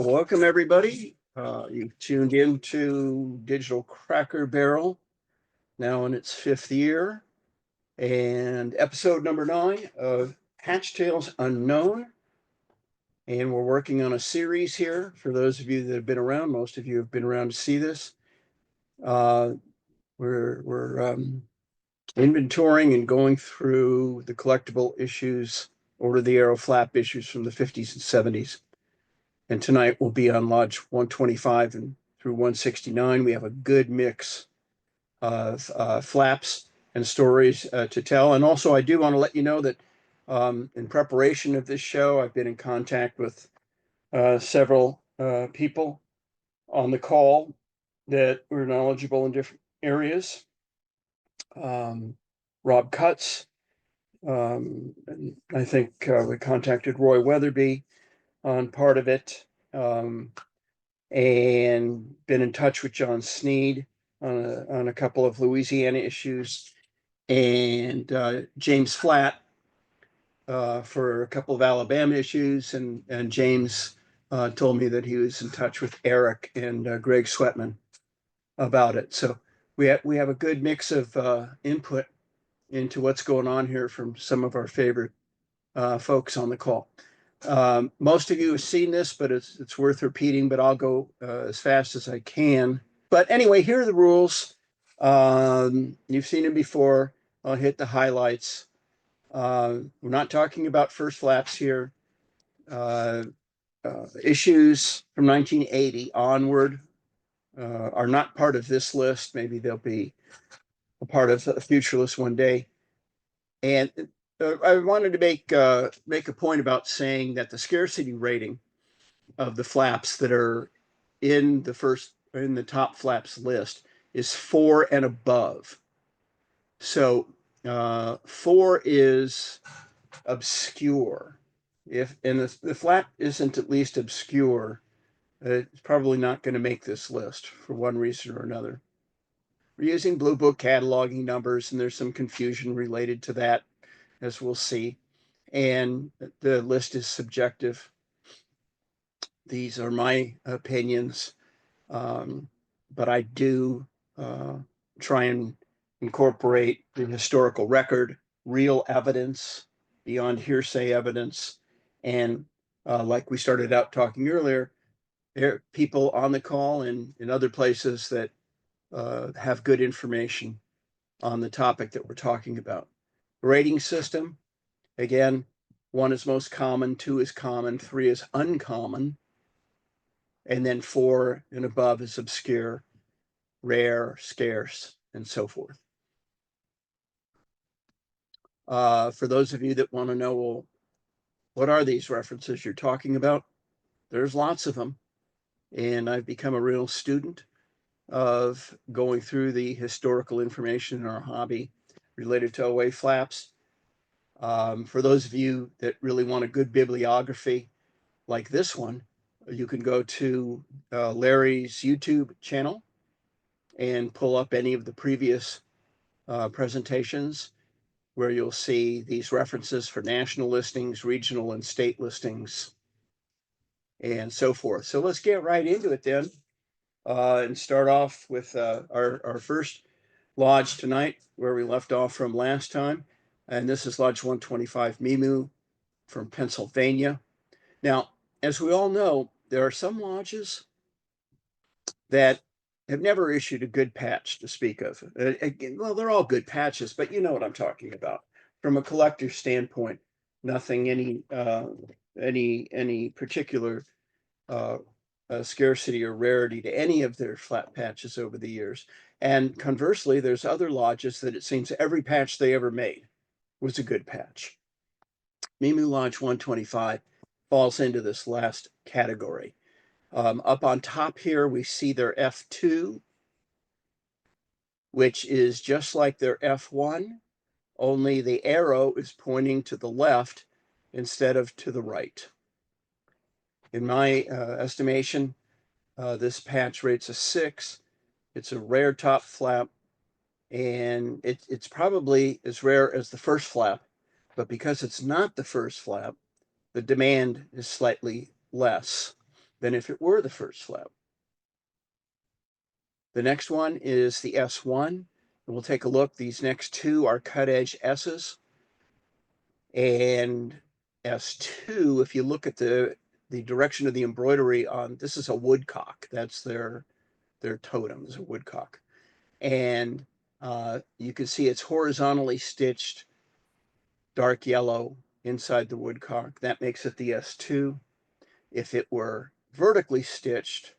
Welcome, everybody. You've tuned into Digital Cracker Barrel, now in its 5th year, and episode number 9 of Hatch Tales Unknown. And we're working on a series here. For those of you that have been around, most of you have been around to see this. We're inventorying and going through the collectible issues, over the arrow flap issues from the 50s and 70s. And tonight we'll be on Lodge 125 and through 169. We have a good mix of flaps and stories to tell. And also, I do want to let you know that in preparation of this show, I've been in contact with several people on the call that were knowledgeable in different areas. Rob Cutts, and I think we contacted Roy Weatherby on part of it, and been in touch with John Sneed on a couple of Louisiana issues, and James Flatt for a couple of Alabama issues, and James told me that he was in touch with Eric and Greg Sweatman about it. So we have a good mix of input into what's going on here from some of our favorite folks on the call. Most of you have seen this, but it's worth repeating, but I'll go as fast as I can. But anyway, here are the rules. You've seen them before. I'll hit the highlights. We're not talking about first flaps here. Issues from 1980 onward are not part of this list. Maybe they'll be a part of a future list one day. And I wanted to make a point about saying that the scarcity rating of the flaps that are in the top flaps list is 4 and above. So 4 is obscure. If the flap isn't at least obscure, it's probably not going to make this list for one reason or another. We're using Blue Book cataloging numbers, and there's some confusion related to that, as we'll see. And the list is subjective. These are my opinions, but I do try and incorporate the historical record, real evidence beyond hearsay evidence. And like we started out talking earlier, there are people on the call and in other places that have good information on the topic that we're talking about. Rating system, again, 1 is most common, 2 is common, 3 is uncommon, and then 4 and above is obscure, rare, scarce, and so forth. For those of you that want to know, well, what are these references you're talking about? There's lots of them, and I've become a real student of going through the historical information in our hobby related to OA flaps. For those of you that really want a good bibliography like this one, you can go to Larry's YouTube channel and pull up any of the previous presentations, where you'll see these references for national listings, regional and state listings, and so forth. So let's get right into it then, and start off with our first lodge tonight, where we left off from last time. And this is Lodge 125, Memeu from Pennsylvania. Now, as we all know, there are some lodges that have never issued a good patch to speak of. Well, they're all good patches, but you know what I'm talking about. From a collector's standpoint, nothing any particular scarcity or rarity to any of their flat patches over the years. And conversely, there's other lodges that it seems every patch they ever made was a good patch. Memeu Lodge 125 falls into this last category. Up on top here, we see their F2, which is just like their F1, only the arrow is pointing to the left instead of to the right. In my estimation, this patch rates a 6. It's a rare top flap, and it's probably as rare as the first flap, but because it's not the first flap, the demand is slightly less. than if it were the first flap. The next one is the S1. And we'll take a look. These next two are cut edge S's. And S2, if you look at the direction of the embroidery on, this is a woodcock. That's their totem, is a woodcock. And you can see it's horizontally stitched dark yellow inside the woodcock. That makes it the S2. If it were vertically stitched,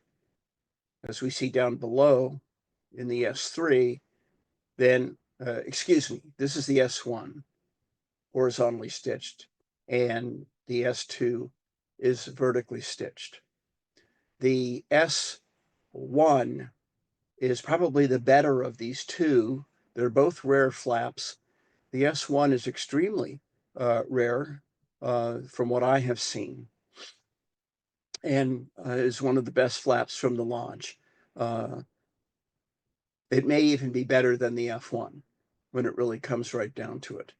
as we see down below in the S3, then, excuse me, this is the S1, horizontally stitched, and the S2 is vertically stitched. The S1 is probably the better of these two. They're both rare flaps. The S1 is extremely rare from what I have seen, and is one of the best flaps from the Lodge. It may even be better than the F1 when it really comes right down to it.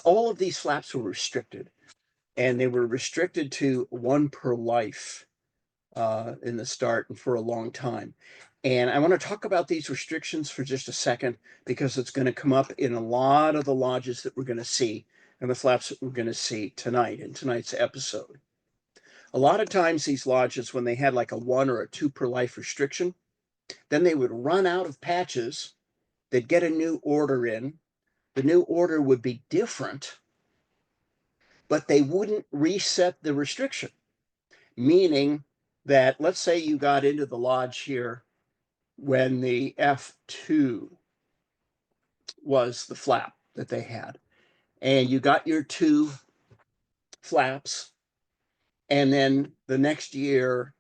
All of these flaps were restricted, and they were restricted to one per life in the start and for a long time. And I want to talk about these restrictions for just a second, because it's going to come up in a lot of the lodges that we're going to see and the flaps that we're going to see tonight in tonight's episode. A lot of times these lodges, when they had like a 1 or a 2 per life restriction, then they would run out of patches. They'd get a new order in. The new order would be different, but they wouldn't reset the restriction. Meaning that, let's say you got into the lodge here when the F2 was the flap that they had, and you got your 2 flaps, and then the next year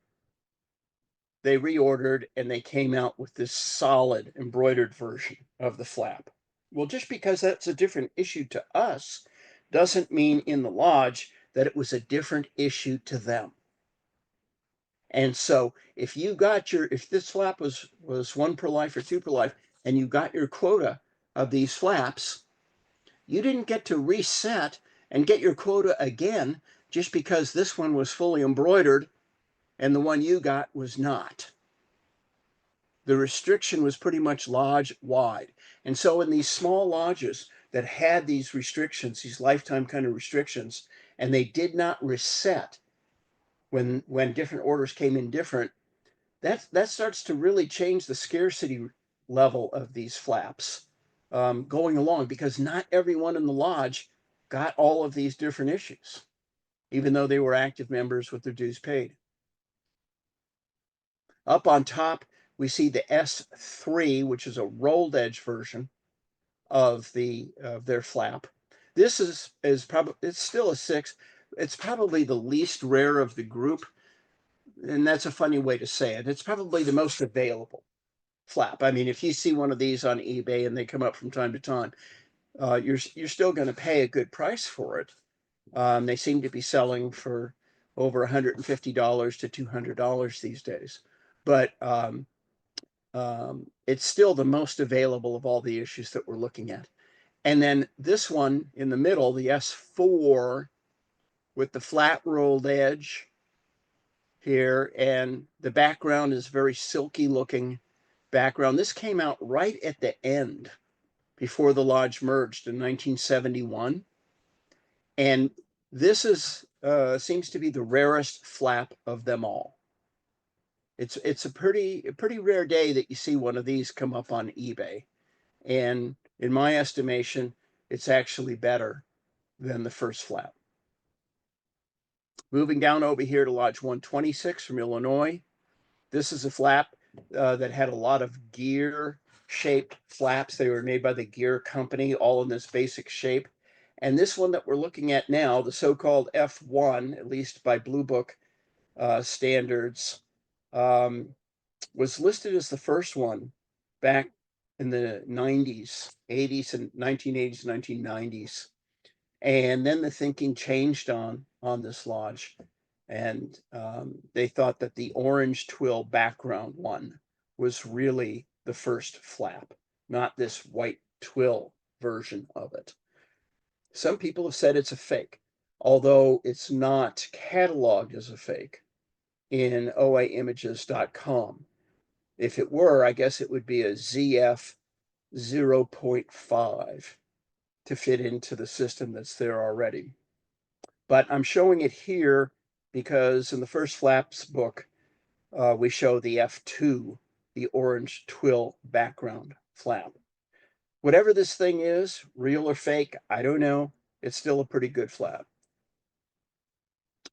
they reordered and they came out with this solid embroidered version of the flap. Well, just because that's a different issue to us doesn't mean in the lodge that it was a different issue to them. And so if this flap was 1 per life or 2 per life, and you got your quota of these flaps, you didn't get to reset and get your quota again just because this one was fully embroidered and the one you got was not. The restriction was pretty much lodge wide. And so in these small lodges that had these restrictions, these lifetime kind of restrictions, and they did not reset when different orders came in different, that starts to really change the scarcity level of these flaps going along, because not everyone in the lodge got all of these different issues, even though they were active members with their dues paid. Up on top, we see the S3, which is a rolled edge version of their flap. This is probably, it's still a 6. It's probably the least rare of the group, and that's a funny way to say it. It's probably the most available flap. I mean, if you see one of these on eBay and they come up from time to time, you're still going to pay a good price for it. They seem to be selling for over $150 to $200 these days, but it's still the most available of all the issues that we're looking at. And then this one in the middle, the S4 with the flat rolled edge here, and the background is very silky looking background. This came out right at the end before the lodge merged in 1971. And this seems to be the rarest flap of them all. It's a pretty rare day that you see one of these come up on eBay. And in my estimation, it's actually better than the first flap. Moving down over here to Lodge 126 from Illinois. This is a flap that had a lot of gear-shaped flaps. They were made by the Gear Company, all in this basic shape. And this one that we're looking at now, the so-called F1, at least by Blue Book standards, was listed as the first one back in the 90s, 80s, and 1980s, 1990s. And then the thinking changed on this lodge. And they thought that the orange twill background one was really the first flap, not this white twill version of it. Some people have said it's a fake, although it's not cataloged as a fake. in oaimages.com. If it were, I guess it would be a ZF 0.5 to fit into the system that's there already. But I'm showing it here because in the first flaps book, we show the F2, the orange twill background flap. Whatever this thing is, real or fake, I don't know. It's still a pretty good flap.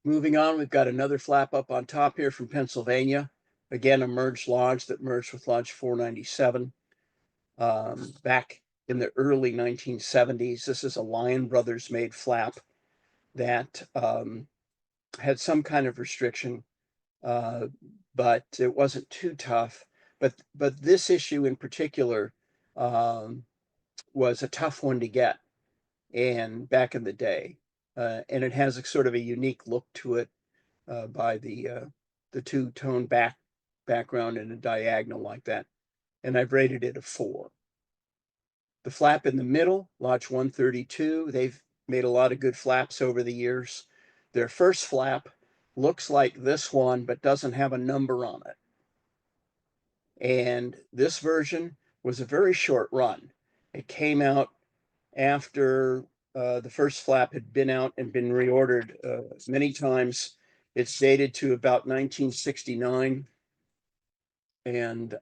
Moving on, we've got another flap up on top here from Pennsylvania. Again, a merged lodge that merged with Lodge 497 back in the early 1970s. This is a Lion Brothers made flap that had some kind of restriction, but it wasn't too tough. But this issue in particular was a tough one to get, and back in the day, and it has a sort of a unique look to it by the two-tone background and a diagonal like that, and I've rated it a 4. The flap in the middle, Lodge 132, they've made a lot of good flaps over the years. Their first flap looks like this one, but doesn't have a number on it. And this version was a very short run. It came out after the first flap had been out and been reordered many times. It's dated to about 1969. And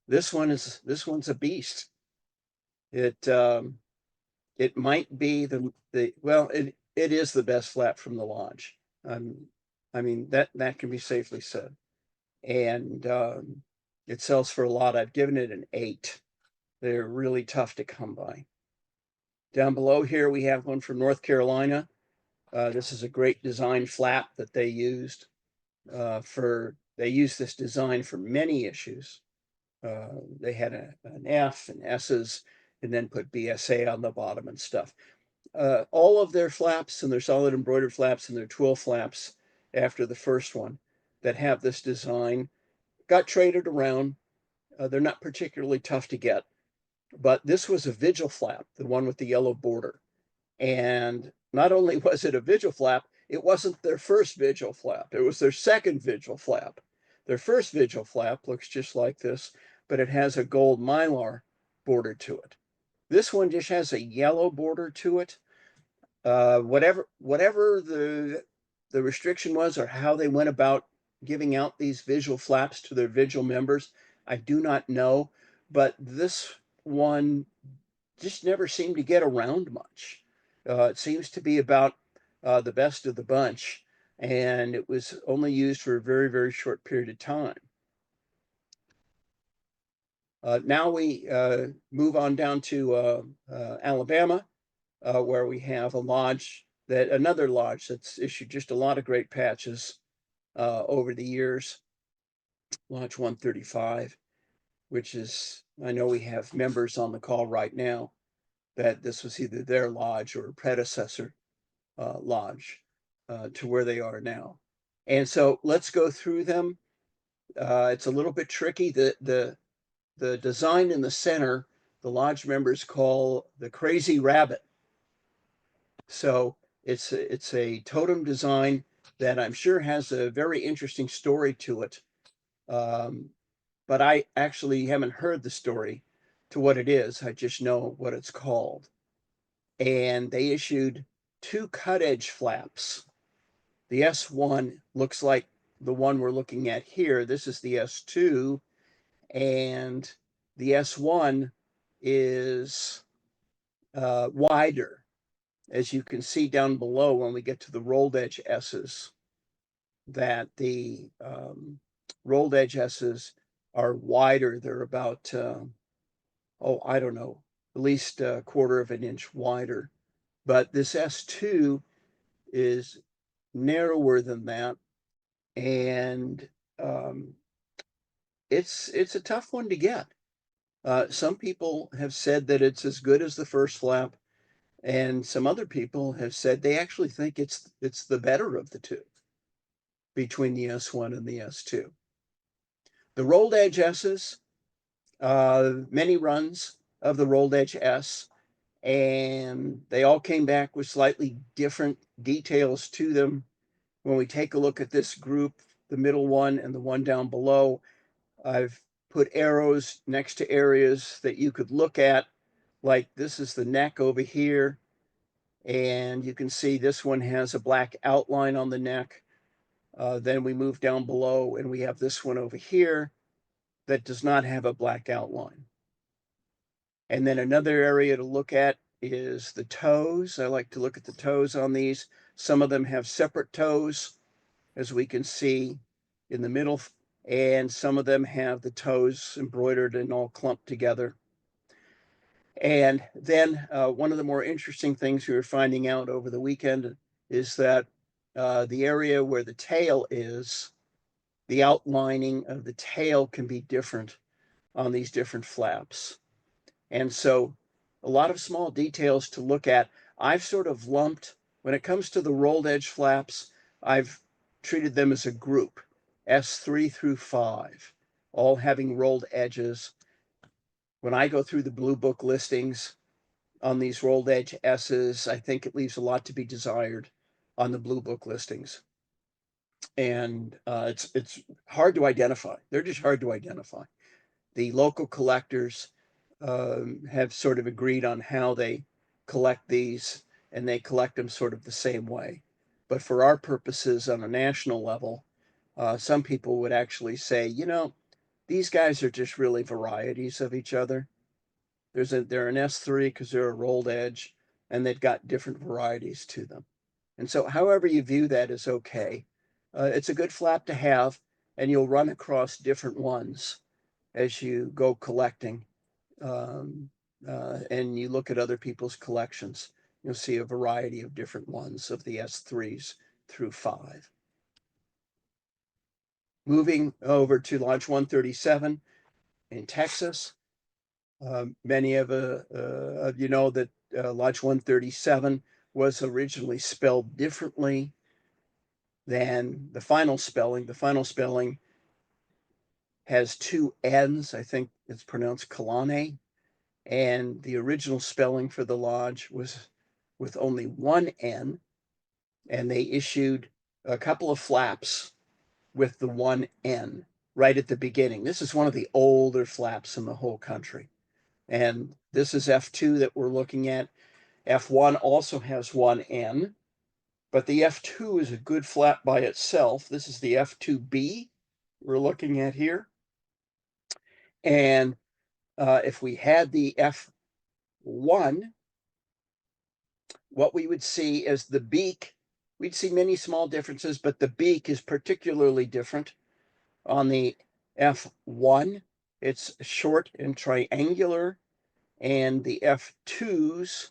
this one's a beast. It might be well, it is the best flap from the Lodge. I mean, that can be safely said. And it sells for a lot. I've given it an 8. They're really tough to come by. Down below here, we have one from North Carolina. This is a great design flap that they used they used this design for many issues. They had an F and S's and then put BSA on the bottom and stuff. All of their flaps and their solid embroidered flaps and their twill flaps after the first one that have this design got traded around. They're not particularly tough to get, but this was a vigil flap, the one with the yellow border. And not only was it a vigil flap, it wasn't their first vigil flap. It was their second vigil flap. Their first vigil flap looks just like this, but it has a gold mylar border to it. This one just has a yellow border to it. Whatever the restriction was or how they went about giving out these vigil flaps to their vigil members, I do not know. But this one just never seemed to get around much. It seems to be about the best of the bunch, and it was only used for a very, very short period of time. Now we move on down to Alabama, where we have another lodge that's issued just a lot of great patches over the years. Lodge 135, which is, I know we have members on the call right now that this was either their lodge or a predecessor lodge to where they are now. And so let's go through them. It's a little bit tricky. The design in the center, the lodge members call the crazy rabbit. So it's a totem design that I'm sure has a very interesting story to it. But I actually haven't heard the story to what it is. I just know what it's called. And they issued 2 cut edge flaps. The S1 looks like the one we're looking at here. This is the S2, and the S1 is wider, as you can see down below when we get to the rolled edge S's, that the rolled edge S's are wider. They're about, I don't know, at least a 1/4 of an inch wider. But this S2 is narrower than that, and it's a tough one to get. Some people have said that it's as good as the first flap, and some other people have said they actually think it's the better of the two between the S1 and the S2. The rolled edge S's, many runs of the rolled edge S, and they all came back with slightly different details to them. when we take a look at this group, the middle one and the one down below, I've put arrows next to areas that you could look at, like this is the neck over here. And you can see this one has a black outline on the neck. Then we move down below and we have this one over here that does not have a black outline. And then another area to look at is the toes. I like to look at the toes on these. Some of them have separate toes, as we can see in the middle, and some of them have the toes embroidered and all clumped together. And then one of the more interesting things we were finding out over the weekend is that the area where the tail is, the outlining of the tail can be different on these different flaps. And so a lot of small details to look at. I've sort of lumped, when it comes to the rolled edge flaps, I've treated them as a group, S3 through 5, all having rolled edges. When I go through the Blue Book listings on these rolled edge S's, I think it leaves a lot to be desired on the Blue Book listings. And it's hard to identify. They're just hard to identify. The local collectors have sort of agreed on how they collect these, and they collect them sort of the same way. But for our purposes on a national level, some people would actually say, you know, these guys are just really varieties of each other. They're an S3 because they're a rolled edge, and they've got different varieties to them. And so however you view that is okay. It's a good flap to have, and you'll run across different ones as you go collecting. And you look at other people's collections, you'll see a variety of different ones of the S3s through 5. Moving over to Lodge 137 in Texas. Many of you know that Lodge 137 was originally spelled differently than the final spelling. The final spelling has two N's. I think it's pronounced Kalane. And the original spelling for the lodge was with only one N. And they issued a couple of flaps with the one N right at the beginning. This is one of the older flaps in the whole country. And this is F2 that we're looking at. F1 also has one N, but the F2 is a good flap by itself. This is the F2B we're looking at here. And if we had the F1, what we would see is the beak. We'd see many small differences, but the beak is particularly different. On the F1, it's short and triangular, and the F2s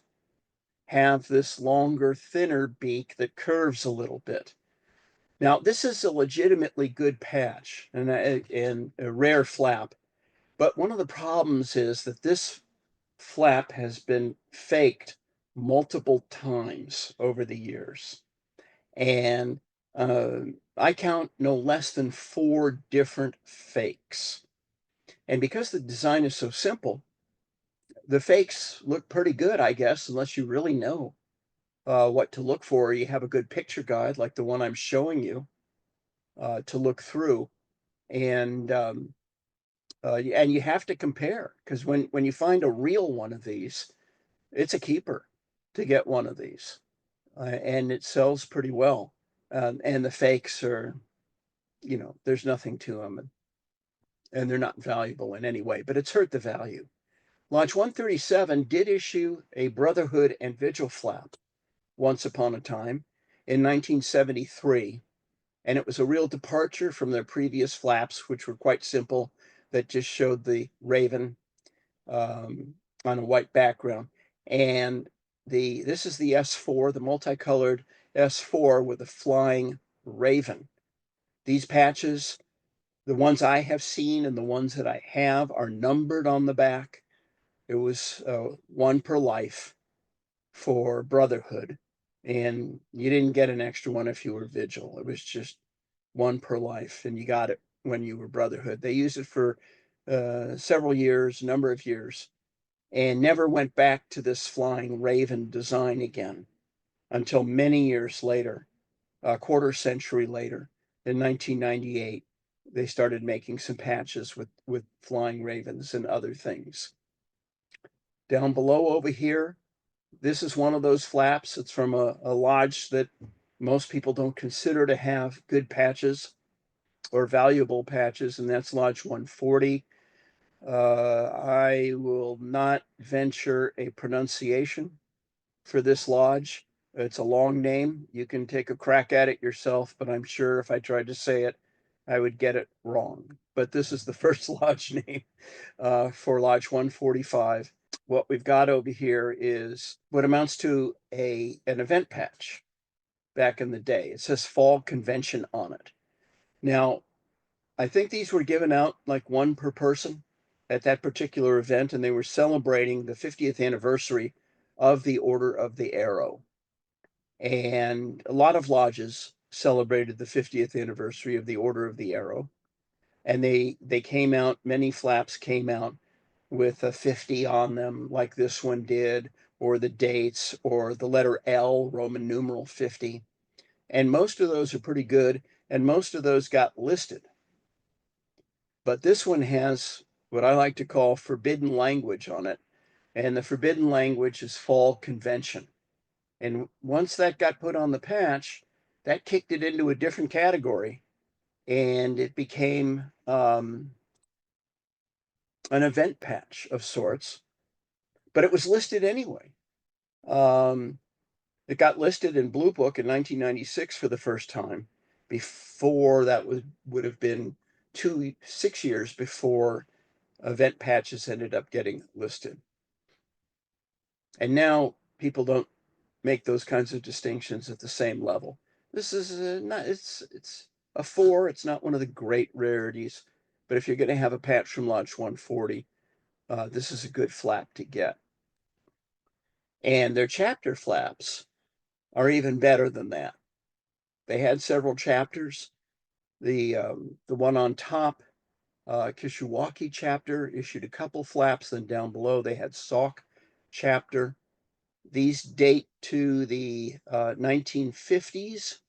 have this longer, thinner beak that curves a little bit. Now, this is a legitimately good patch and a rare flap, but one of the problems is that this flap has been faked multiple times over the years. And I count no less than 4 different fakes. And because the design is so simple, the fakes look pretty good, I guess, unless you really know what to look for. You have a good picture guide like the one I'm showing you to look through. And you have to compare, because when you find a real one of these, it's a keeper to get one of these. And it sells pretty well. And the fakes are, you know, there's nothing to them, and they're not valuable in any way, but it's hurt the value. Lodge 137 did issue a Brotherhood and Vigil flap once upon a time in 1973, and it was a real departure from their previous flaps, which were quite simple, that just showed the raven on a white background. And this is the S4, the multicolored S4 with a flying raven. These patches, the ones I have seen and the ones that I have, are numbered on the back. It was one per life for Brotherhood, and you didn't get an extra one if you were Vigil. It was just one per life, and you got it when you were Brotherhood. They used it for several years, number of years, and never went back to this flying raven design again until many years later. a quarter century later, in 1998, they started making some patches with flying ravens and other things. Down below over here, this is one of those flaps. It's from a lodge that most people don't consider to have good patches or valuable patches, and that's Lodge 140. I will not venture a pronunciation for this lodge. It's a long name. You can take a crack at it yourself, but I'm sure if I tried to say it, I would get it wrong. But this is the first lodge name for Lodge 145. What we've got over here is what amounts to an event patch back in the day. It says Fall Convention on it. Now, I think these were given out like one per person at that particular event, and they were celebrating the 50th anniversary of the Order of the Arrow. And a lot of lodges celebrated the 50th anniversary of the Order of the Arrow. And they came out, many flaps came out with a 50 on them, like this one did, or the dates, or the letter L, Roman numeral 50. And most of those are pretty good, and most of those got listed. But this one has what I like to call forbidden language on it. And the forbidden language is Fall Convention. And once that got put on the patch, that kicked it into a different category. And it became an event patch of sorts. But it was listed anyway. It got listed in Blue Book in 1996 for the first time. Before that would have been 6 years before event patches ended up getting listed. And now people don't make those kinds of distinctions at the same level. This is it's a 4. It's not one of the great rarities, but if you're going to have a patch from Lodge 140, this is a good flap to get. And their chapter flaps are even better than that. They had several chapters. The one on top, Kishiwaki chapter, issued a couple flaps. Then down below they had Sauk chapter. These date to the 1950s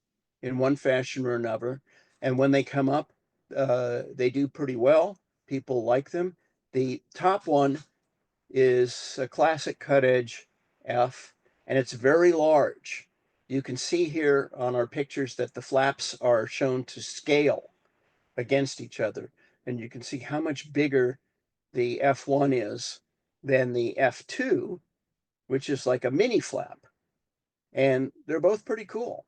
in one fashion or another. And when they come up, they do pretty well. People like them. The top one is a classic cut edge F, and it's very large. You can see here on our pictures that the flaps are shown to scale against each other. And you can see how much bigger the F1 is than the F2, which is like a mini flap. And they're both pretty cool.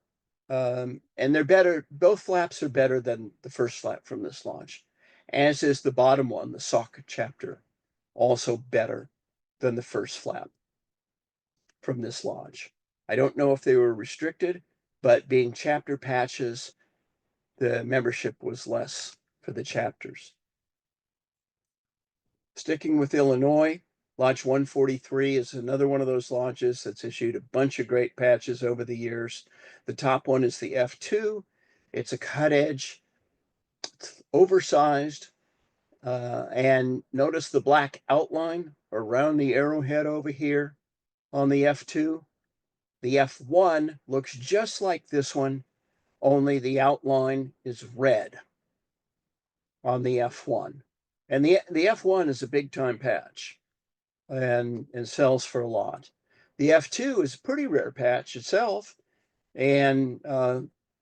And they're better, both flaps are better than the first flap from this lodge, as is the bottom one, the Sauk chapter, also better than the first flap from this lodge. I don't know if they were restricted, but being chapter patches, the membership was less for the chapters. Sticking with Illinois, Lodge 143 is another one of those lodges that's issued a bunch of great patches over the years. The top one is the F2. It's a cut edge, it's oversized, and notice the black outline around the arrowhead over here on the F2. The F1 looks just like this one, only the outline is red on the F1. And the F1 is a big time patch and sells for a lot. The F2 is a pretty rare patch itself, and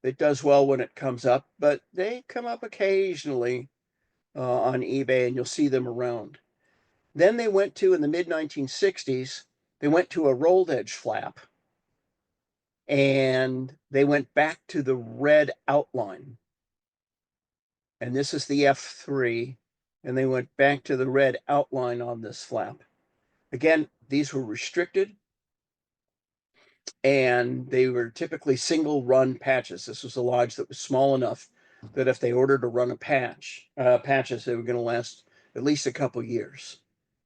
it does well when it comes up, but they come up occasionally on eBay, and you'll see them around. Then they went to, in the mid-1960s, they went to a rolled edge flap, and they went back to the red outline. And this is the F3, and they went back to the red outline on this flap. Again, these were restricted, and they were typically single run patches. This was a lodge that was small enough that if they ordered a run of patches, they were going to last at least a couple years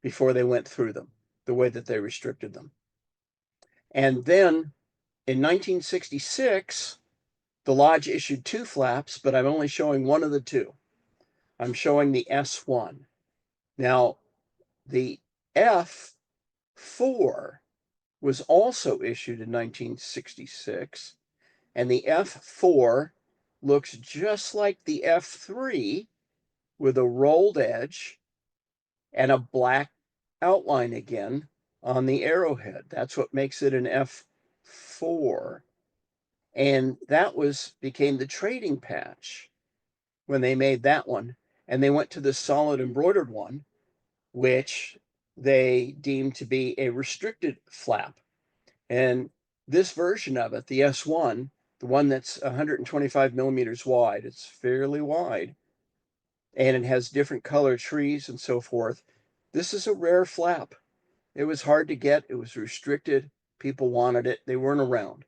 before they went through them, the way that they restricted them. And then in 1966, the lodge issued 2 flaps, but I'm only showing one of the 2. I'm showing the S1. Now, the F4 was also issued in 1966, And the F4 looks just like the F3 with a rolled edge and a black outline again on the arrowhead. That's what makes it an F4. And that became the trading patch when they made that one. And they went to the solid embroidered one, which they deemed to be a restricted flap. And this version of it, the S1, the one that's 125 millimeters wide, it's fairly wide, and it has different color trees and so forth. This is a rare flap. It was hard to get. It was restricted. People wanted it. They weren't around.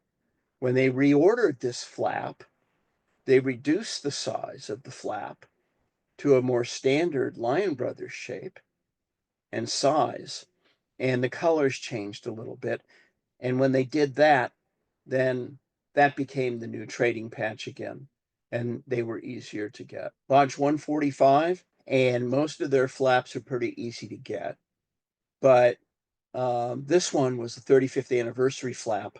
When they reordered this flap, they reduced the size of the flap to a more standard Lion Brothers shape and size, and the colors changed a little bit. And when they did that, then that became the new trading patch again, and they were easier to get. Lodge 145, and most of their flaps are pretty easy to get. But this one was the 35th anniversary flap,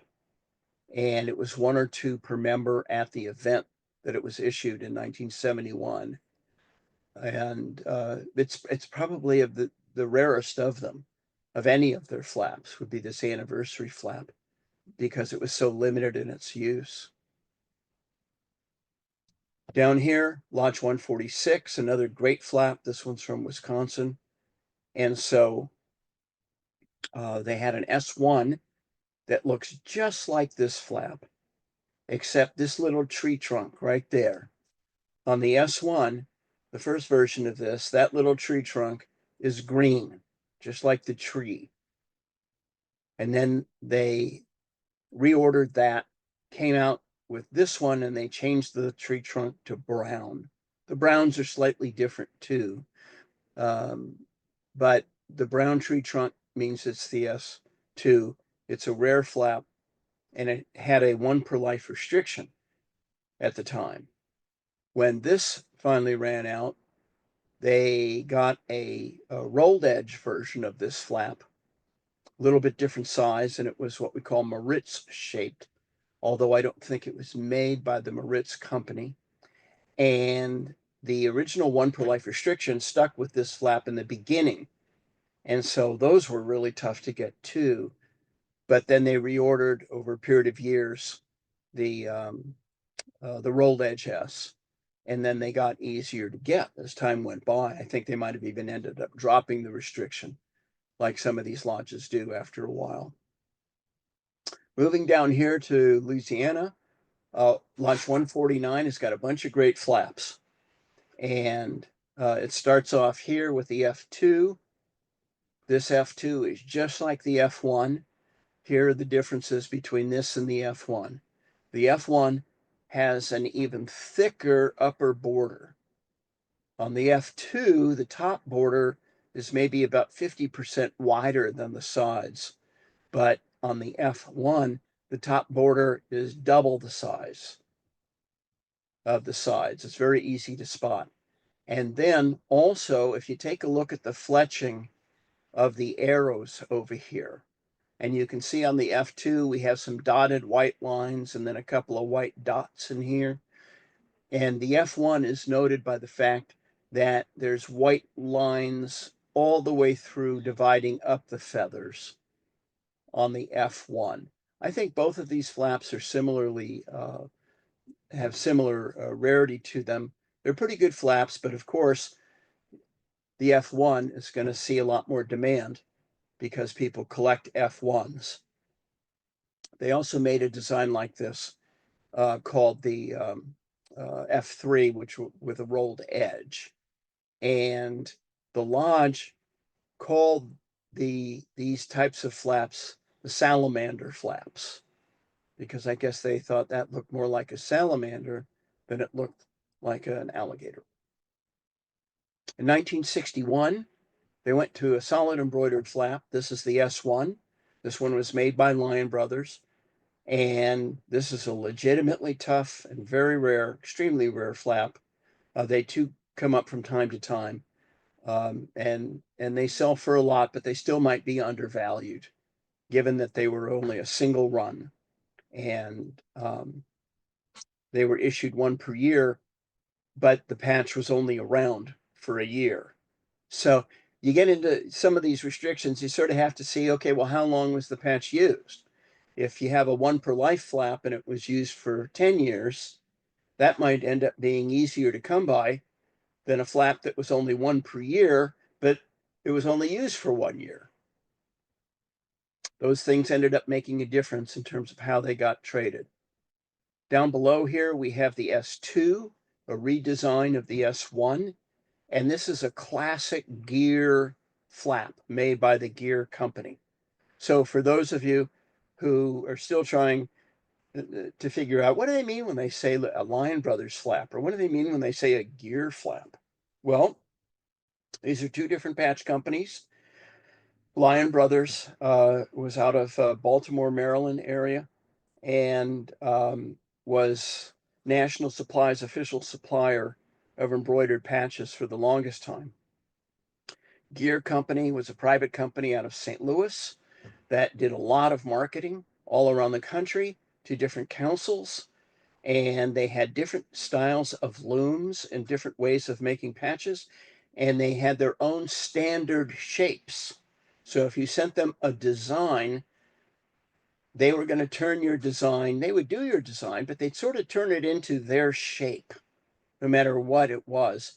and it was 1 or 2 per member at the event that it was issued in 1971. And it's probably of the rarest of them, of any of their flaps, would be this anniversary flap, because it was so limited in its use. Down here, Lodge 146, another great flap. This one's from Wisconsin. And so they had an S1 that looks just like this flap, except this little tree trunk right there. On the S1, the first version of this, that little tree trunk is green, just like the tree. And then they reordered that, came out with this one, and they changed the tree trunk to brown. The browns are slightly different too. But the brown tree trunk means it's the S2. It's a rare flap, and it had a 1 per life restriction at the time. When this finally ran out, they got a rolled edge version of this flap, a little bit different size, and it was what we call Maritz shaped, although I don't think it was made by the Maritz company. And the original 1 per life restriction stuck with this flap in the beginning. And so those were really tough to get too. But then they reordered over a period of years the rolled edge S, and then they got easier to get as time went by. I think they might have even ended up dropping the restriction, like some of these lodges do after a while. Moving down here to Louisiana, Lodge 149 has got a bunch of great flaps. And it starts off here with the F2. This F2 is just like the F1. Here are the differences between this and the F1. The F1 has an even thicker upper border. On the F2, the top border is maybe about 50% wider than the sides. But on the F1, the top border is double the size of the sides. It's very easy to spot. And then also, if you take a look at the fletching of the arrows over here, and you can see on the F2, we have some dotted white lines and then a couple of white dots in here. And the F1 is noted by the fact that there's white lines all the way through dividing up the feathers on the F1. I think both of these flaps are similarly, have similar rarity to them. They're pretty good flaps, but of course, the F1 is going to see a lot more demand because people collect F1s. They also made a design like this called the F3, which with a rolled edge. And the lodge called these types of flaps the salamander flaps, because I guess they thought that looked more like a salamander than it looked like an alligator. In 1961, they went to a solid embroidered flap. This is the S1. This one was made by Lion Brothers. And this is a legitimately tough and very rare, extremely rare flap. They too come up from time to time. And they sell for a lot, but they still might be undervalued, given that they were only a single run. And they were issued one per year, but the patch was only around for a year. So you get into some of these restrictions, you sort of have to see, okay, well, how long was the patch used? If you have a one per life flap and it was used for 10 years, that might end up being easier to come by than a flap that was only one per year, but it was only used for 1 year. Those things ended up making a difference in terms of how they got traded. Down below here, we have the S2, a redesign of the S1. And this is a classic gear flap made by the gear company. So for those of you who are still trying to figure out, what do they mean when they say a Lion Brothers flap, or what do they mean when they say a gear flap? Well, these are two different patch companies. Lion Brothers was out of Baltimore, Maryland area, and was National Supply's official supplier of embroidered patches for the longest time. Gear Company was a private company out of St. Louis that did a lot of marketing all around the country to different councils, and they had different styles of looms and different ways of making patches, and they had their own standard shapes. So if you sent them a design, they were going to turn your design, they would do your design, but they'd sort of turn it into their shape, no matter what it was.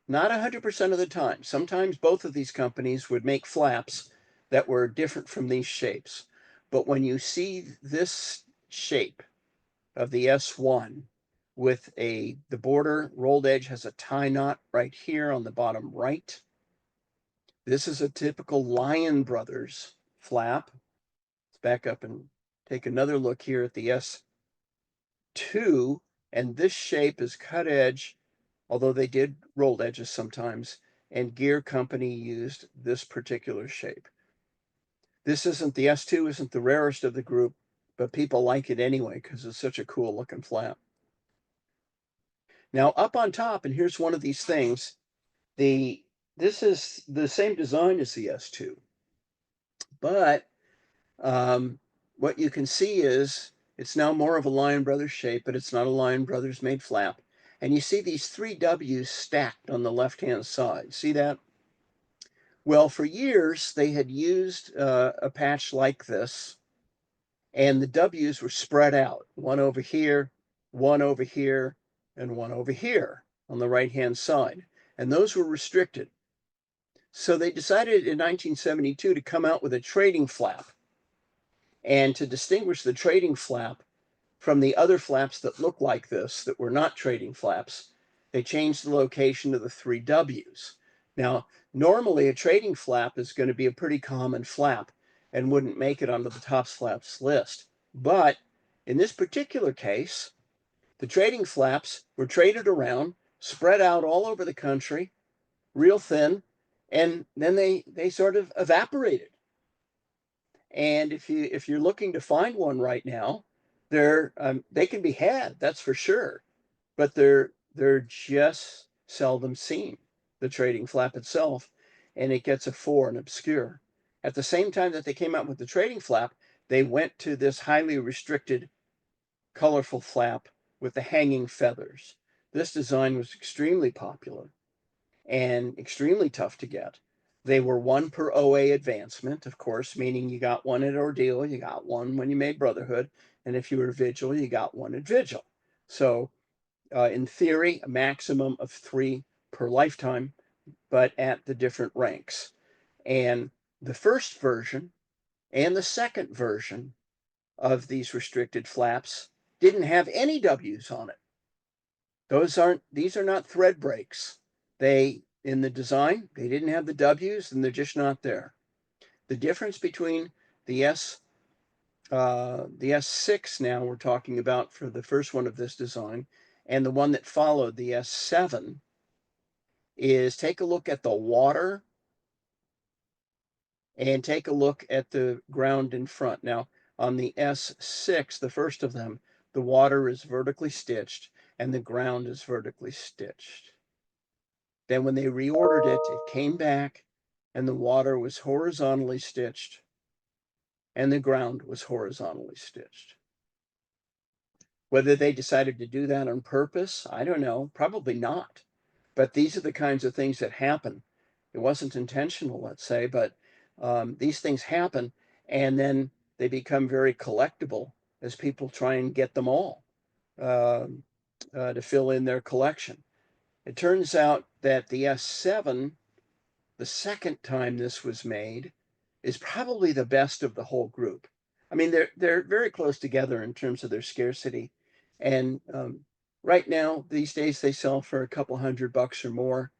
Not 100% of the time. Sometimes both of these companies would make flaps that were different from these shapes. But when you see this shape of the S1 with the border rolled edge has a tie knot right here on the bottom right. This is a typical Lion Brothers flap. Let's back up and take another look here at the S2. And this shape is cut edge, although they did rolled edges sometimes, and Gear Company used this particular shape. This isn't, the S2 isn't the rarest of the group, but people like it anyway because it's such a cool looking flap. Now up on top, and here's one of these things, this is the same design as the S2, but what you can see is it's now more of a Lion Brothers shape, but it's not a Lion Brothers made flap. And you see these three W's stacked on the left-hand side. See that? Well, for years, they had used a patch like this, and the W's were spread out, one over here, one over here, and one over here on the right-hand side. And those were restricted. So they decided in 1972 to come out with a trading flap. And to distinguish the trading flap from the other flaps that look like this, that were not trading flaps, they changed the location of the three W's. Now, normally a trading flap is going to be a pretty common flap and wouldn't make it onto the Topps flaps list. But in this particular case, the trading flaps were traded around, spread out all over the country, real thin, and then they sort of evaporated. And if you're looking to find one right now, they can be had, that's for sure, but they're just seldom seen, the trading flap itself, and it gets a 4 and obscure. At the same time that they came out with the trading flap, they went to this highly restricted, colorful flap with the hanging feathers. This design was extremely popular and extremely tough to get. They were one per OA advancement, of course, meaning you got one at Ordeal, you got one when you made Brotherhood, and if you were Vigil, you got one at Vigil. So in theory, a maximum of 3 per lifetime, but at the different ranks. And the first version and the second version of these restricted flaps didn't have any W's on it. These are not thread breaks. In the design, they didn't have the W's and they're just not there. The difference between the S6 now we're talking about for the first one of this design and the one that followed, the S7, is take a look at the water and take a look at the ground in front. Now, on the S6, the first of them, the water is vertically stitched and the ground is vertically stitched. Then when they reordered it, it came back and the water was horizontally stitched and the ground was horizontally stitched. Whether they decided to do that on purpose, I don't know, probably not. But these are the kinds of things that happen. It wasn't intentional, let's say, but these things happen, and then they become very collectible as people try and get them all to fill in their collection. It turns out that the S7, the second time this was made, is probably the best of the whole group. I mean, they're very close together in terms of their scarcity, and right now these days they sell for a couple $100 or more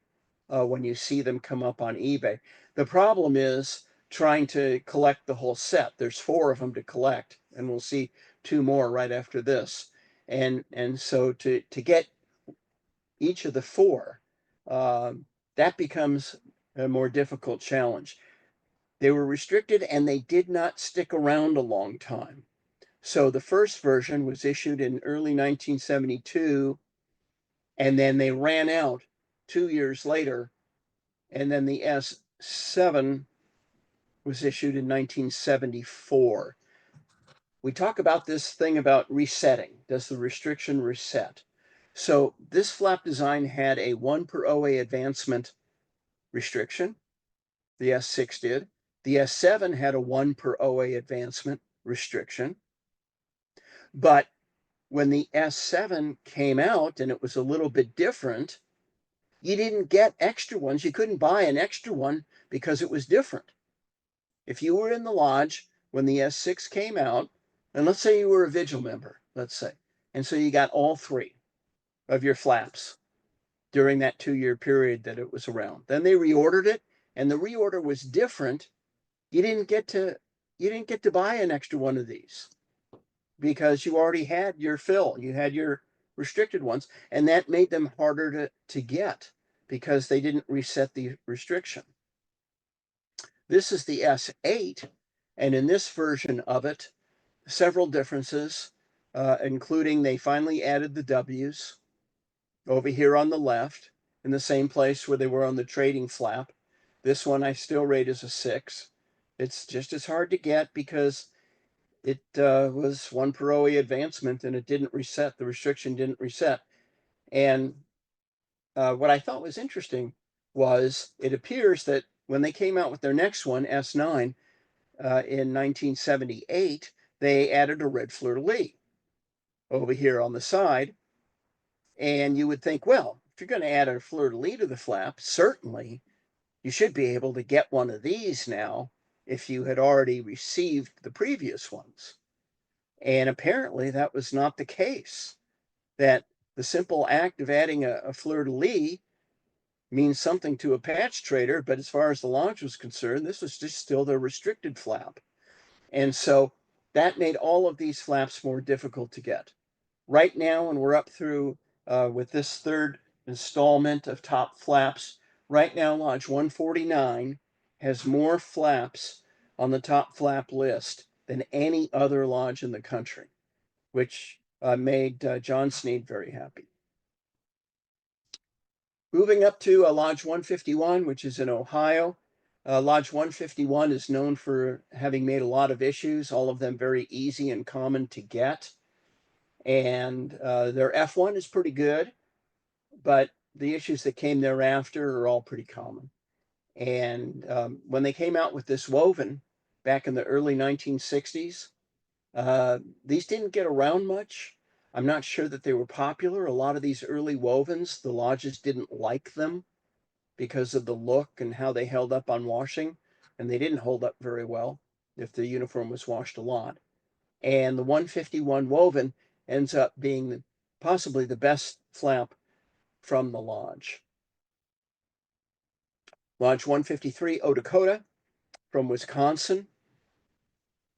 when you see them come up on eBay. The problem is trying to collect the whole set. There's 4 of them to collect, and we'll see 2 more right after this. And so to get each of the 4, that becomes a more difficult challenge. They were restricted and they did not stick around a long time. So the first version was issued in early 1972, and then they ran out 2 years later, and then the S7 was issued in 1974. We talk about this thing about resetting. Does the restriction reset? So this flap design had a 1 per OA advancement restriction. The S6 did. The S7 had a 1 per OA advancement restriction. But when the S7 came out and it was a little bit different, you didn't get extra ones. You couldn't buy an extra one because it was different. If you were in the lodge when the S6 came out, and let's say you were a vigil member, let's say, and so you got all 3 of your flaps during that 2-year period that it was around. Then they reordered it, and the reorder was different. You didn't get to buy an extra one of these because you already had your fill. You had your restricted ones, and that made them harder to get because they didn't reset the restriction. This is the S8, and in this version of it, several differences, including they finally added the W's over here on the left in the same place where they were on the trading flap. This one I still rate as a 6. It's just as hard to get because it was 1 per OE advancement and it didn't reset. The restriction didn't reset. And what I thought was interesting was it appears that when they came out with their next one, S9, in 1978, they added a red fleur-de-lis over here on the side. And you would think, well, if you're going to add a fleur-de-lis to the flap, certainly you should be able to get one of these now if you had already received the previous ones. And apparently that was not the case, that the simple act of adding a fleur-de-lis means something to a patch trader, but as far as the lodge was concerned, this was just still the restricted flap. And so that made all of these flaps more difficult to get. Right now, and we're up through with this 3rd installment of top flaps, right now Lodge 149 has more flaps on the top flap list than any other lodge in the country, which made John Sneed very happy. Moving up to Lodge 151, which is in Ohio. Lodge 151 is known for having made a lot of issues, all of them very easy and common to get. And their F1 is pretty good, but the issues that came thereafter are all pretty common. And when they came out with this woven back in the early 1960s, these didn't get around much. I'm not sure that they were popular. A lot of these early wovens, the lodges didn't like them because of the look and how they held up on washing, and they didn't hold up very well if the uniform was washed a lot. And the 151 woven ends up being possibly the best flap from the lodge. Lodge 153, Dakota from Wisconsin.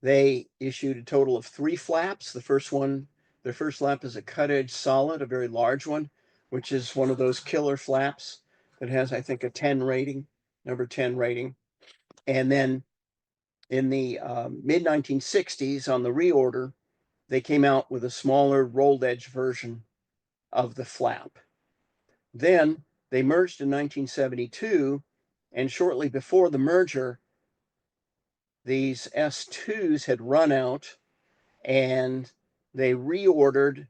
They issued a total of 3 flaps. The first one, their first flap is a cut edge solid, a very large one, which is one of those killer flaps that has, I think, a 10 rating, number 10 rating. And then in the mid 1960s on the reorder, they came out with a smaller rolled edge version of the flap. Then they merged in 1972, and shortly before the merger, these S2s had run out, and they reordered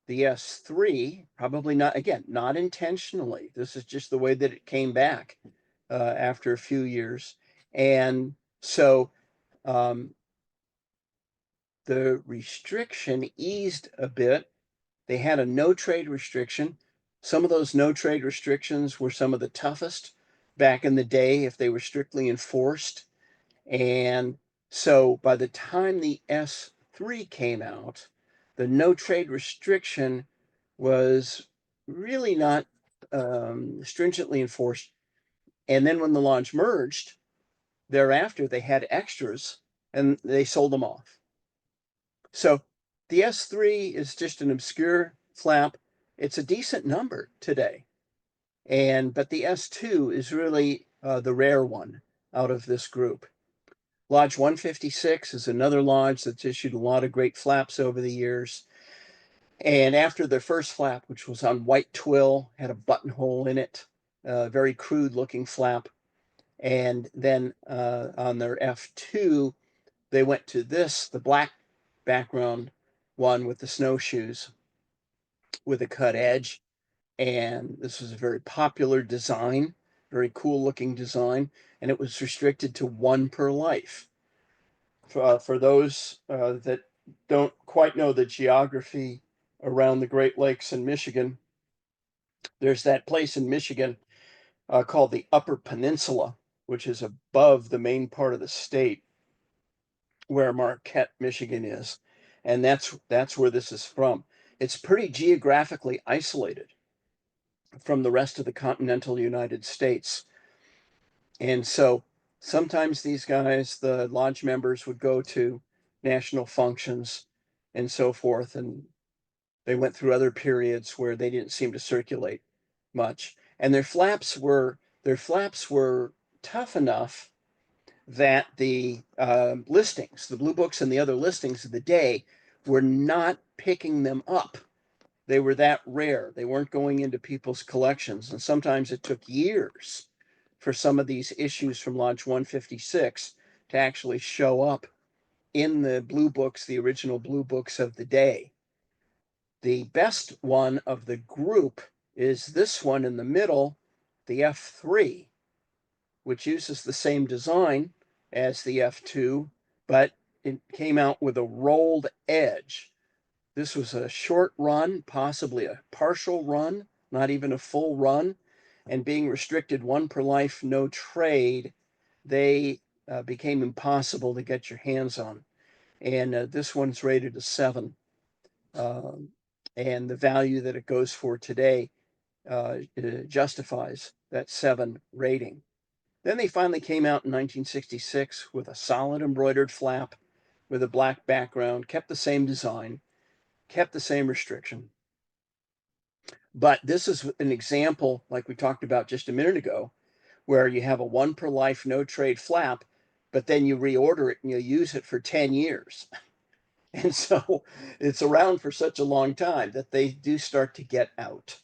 the S3, probably not, again, not intentionally. This is just the way that it came back after a few years. And so the restriction eased a bit. They had a no trade restriction. Some of those no trade restrictions were some of the toughest back in the day if they were strictly enforced. And so by the time the S3 came out, the no trade restriction was really not stringently enforced. And then when the Lodge merged, thereafter they had extras and they sold them off. So the S3 is just an obscure flap. It's a decent number today. But the S2 is really the rare one out of this group. Lodge 156 is another lodge that's issued a lot of great flaps over the years. And after their first flap, which was on white twill, had a buttonhole in it, very crude looking flap. And then on their F2, they went to this, the black background one with the snowshoes with a cut edge. And this was a very popular design, very cool looking design. And it was restricted to one per life. For those that don't quite know the geography around the Great Lakes in Michigan, there's that place in Michigan called the Upper Peninsula, which is above the main part of the state where Marquette, Michigan is. And that's where this is from. It's pretty geographically isolated from the rest of the continental United States. And so sometimes these guys, the lodge members, would go to national functions and so forth. And they went through other periods where they didn't seem to circulate much. And their flaps were tough enough that the listings, the blue books and the other listings of the day were not picking them up. They were that rare. They weren't going into people's collections. And sometimes it took years for some of these issues from Lodge 156 to actually show up in the blue books, the original blue books of the day. The best one of the group is this one in the middle, the F3, which uses the same design as the F2, but it came out with a rolled edge. This was a short run, possibly a partial run, not even a full run. And being restricted one per life, no trade, they became impossible to get your hands on. And this one's rated a 7. And the value that it goes for today justifies that 7 rating. Then they finally came out in 1966 with a solid embroidered flap with a black background, kept the same design, kept the same restriction. But this is an example, like we talked about just a minute ago, where you have a 1 per life, no trade flap, but then you reorder it and you use it for 10 years. And so it's around for such a long time that they do start to get out.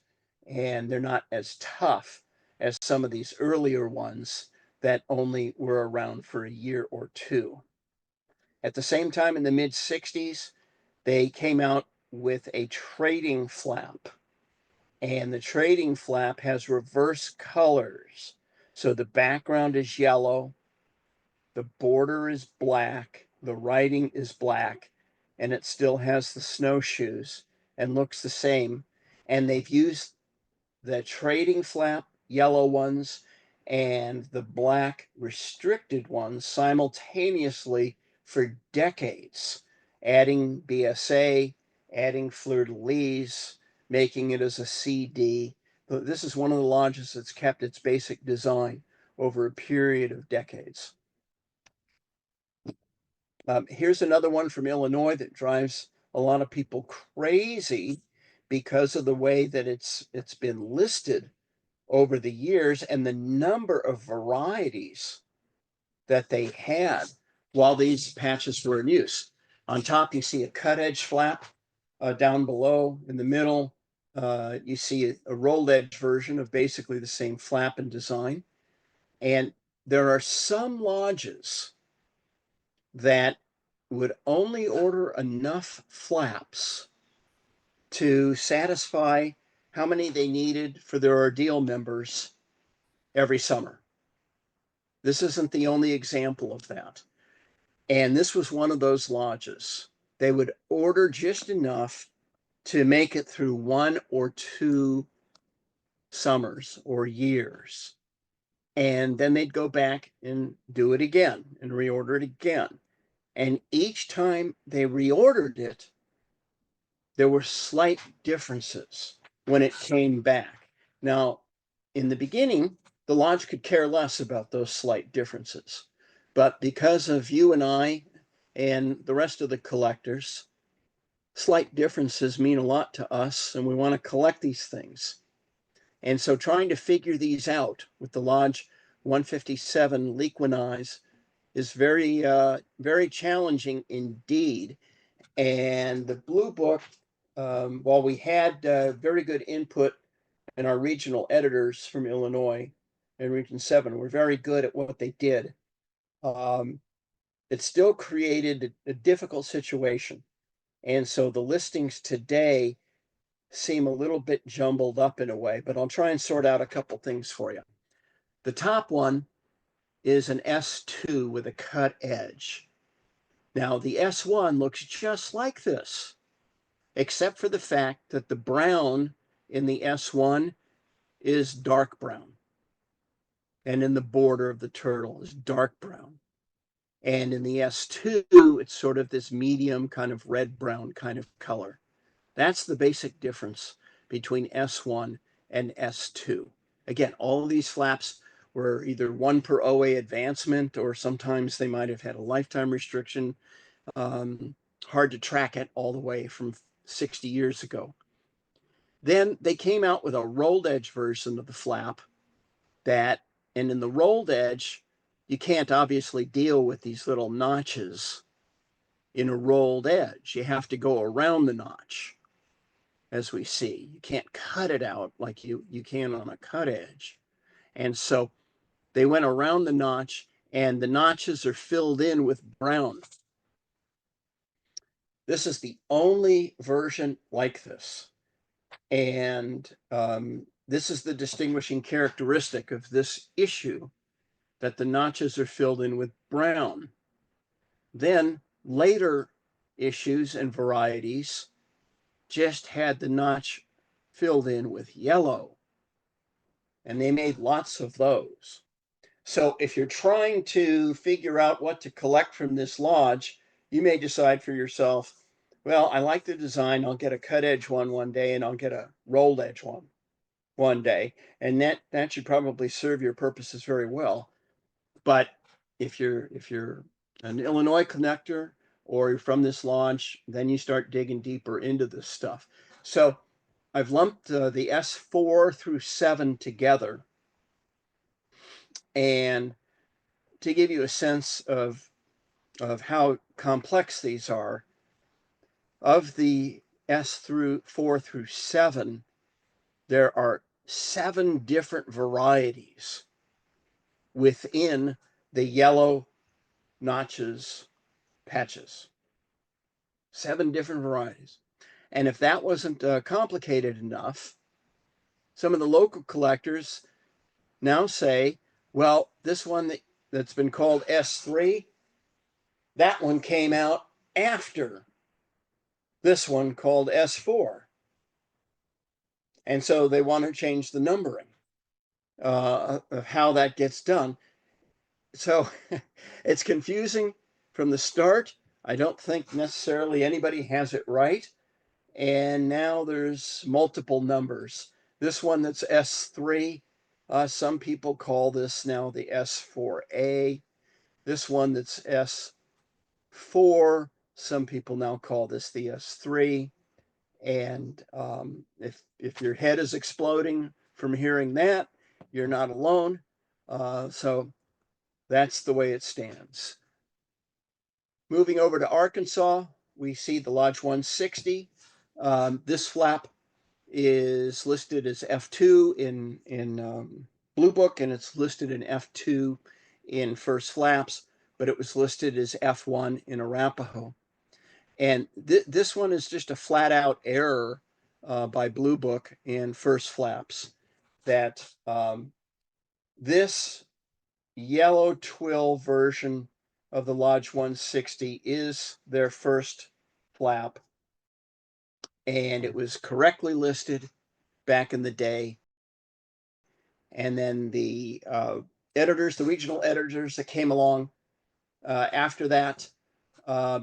And they're not as tough as some of these earlier ones that only were around for a year or two. At the same time, in the mid 60s, they came out with a trading flap. And the trading flap has reverse colors. So the background is yellow, the border is black, the writing is black, and it still has the snowshoes and looks the same. And they've used the trading flap, yellow ones, and the black restricted ones simultaneously for decades, adding BSA, adding fleur-de-lis, making it as a CD. This is one of the lodges that's kept its basic design over a period of decades. Here's another one from Illinois that drives a lot of people crazy because of the way that it's been listed over the years and the number of varieties that they had while these patches were in use. On top, you see a cut edge flap. Down below in the middle, you see a rolled edge version of basically the same flap and design. And there are some lodges that would only order enough flaps to satisfy how many they needed for their ordeal members every summer. This isn't the only example of that. And this was one of those lodges. They would order just enough to make it through 1 or 2 summers or years. And then they'd go back and do it again and reorder it again. And each time they reordered it, there were slight differences when it came back. Now, in the beginning, the lodge could care less about those slight differences. But because of you and I and the rest of the collectors, slight differences mean a lot to us, and we want to collect these things. And so trying to figure these out with the Lodge 157 Lequenise is very, very challenging indeed. And the Blue Book, while we had very good input in our regional editors from Illinois and Region 7 were very good at what they did, it still created a difficult situation. And so the listings today seem a little bit jumbled up in a way, but I'll try and sort out a couple things for you. The top one is an S2 with a cut edge. Now the S1 looks just like this, except for the fact that the brown in the S1 is dark brown. And in the border of the turtle is dark brown. And in the S2, it's sort of this medium kind of red-brown kind of color. That's the basic difference between S1 and S2. Again, all of these flaps were either 1 per OA advancement, or sometimes they might have had a lifetime restriction. Hard to track it all the way from 60 years ago. Then they came out with a rolled edge version of the flap and in the rolled edge, you can't obviously deal with these little notches in a rolled edge. You have to go around the notch, as we see. You can't cut it out like you can on a cut edge. And so they went around the notch, and the notches are filled in with brown. This is the only version like this. And this is the distinguishing characteristic of this issue, that the notches are filled in with brown. Then later issues and varieties just had the notch filled in with yellow, and they made lots of those. So if you're trying to figure out what to collect from this lodge, you may decide for yourself, well, I like the design, I'll get a cut edge one day, and I'll get a rolled edge one day, and that should probably serve your purposes very well. But if you're an Illinois connector or you're from this lodge, then you start digging deeper into this stuff. So I've lumped the S4 through 7 together, and to give you a sense of how complex these are, of the S4 through 7, there are 7 different varieties within the yellow notches patches. 7 different varieties. And if that wasn't complicated enough, some of the local collectors now say, well, this one that's been called S3, that one came out after this one called S4. And so they want to change the numbering of how that gets done. So it's confusing from the start. I don't think necessarily anybody has it right. And now there's multiple numbers. This one that's S3, some people call this now the S4A. This one that's S4, some people now call this the S3. And if your head is exploding from hearing that, you're not alone. So that's the way it stands. Moving over to Arkansas, we see the Lodge 160. This flap is listed as F2 in Blue Book, and it's listed in F2 in First Flaps, but it was listed as F1 in Arapahoe. And this one is just a flat out error by Blue Book in first flaps that this yellow twill version of the Lodge 160 is their first flap, and it was correctly listed back in the day. And then the editors, the regional editors that came along after that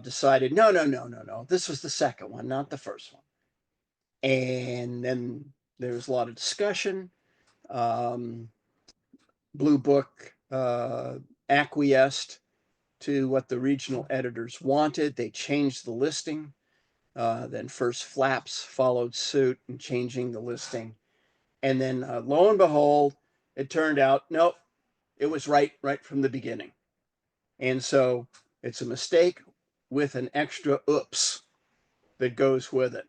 decided, no, this was the second one, not the first one. And then there was a lot of discussion. Blue Book acquiesced to what the regional editors wanted. They changed the listing. Then First Flaps followed suit in changing the listing. And then lo and behold, it turned out, nope, it was right from the beginning. And so it's a mistake with an extra oops that goes with it.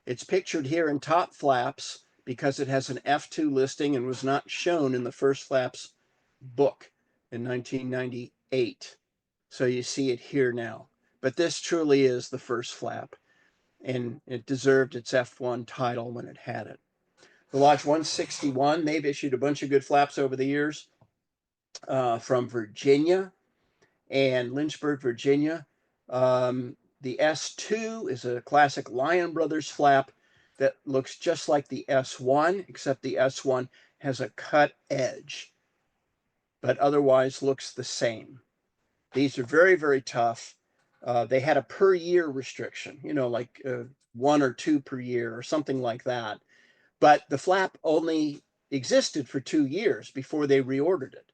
It's pictured here in top flaps because it has an F2 listing and was not shown in the First Flaps book in 1998. So you see it here now. But this truly is the first flap, and it deserved its F1 title when it had it. The Lodge 161, they've issued a bunch of good flaps over the years from Virginia and Lynchburg, Virginia. The S2 is a classic Lion Brothers flap that looks just like the S1, except the S1 has a cut edge, but otherwise looks the same. These are very, very tough. They had a per year restriction, like 1 or 2 per year or something like that. But the flap only existed for 2 years before they reordered it.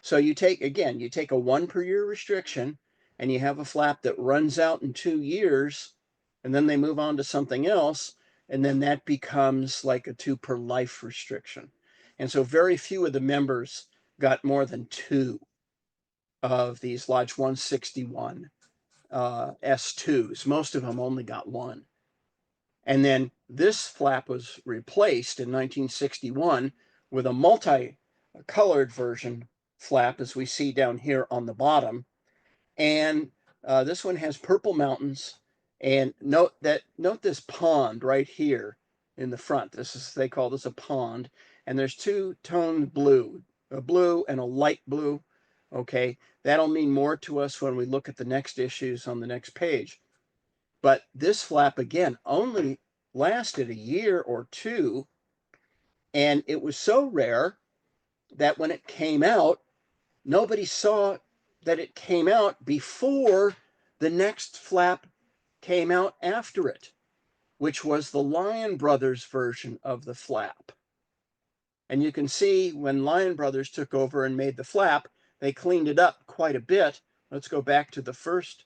So you take a 1 per year restriction and you have a flap that runs out in 2 years, and then they move on to something else, and then that becomes like a 2 per life restriction. And so very few of the members got more than 2 of these Lodge 161 S2s. Most of them only got 1. And then this flap was replaced in 1961 with a multi-colored version flap, as we see down here on the bottom. And this one has purple mountains. And note this pond right here in the front. They call this a pond. And there's 2 toned blue, a blue and a light blue. Okay, that'll mean more to us when we look at the next issues on the next page. But this flap, again, only lasted a year or 2, and it was so rare that when it came out, nobody saw that it came out before the next flap came out after it, which was the Lion Brothers version of the flap. And you can see when Lion Brothers took over and made the flap, they cleaned it up quite a bit. Let's go back to the first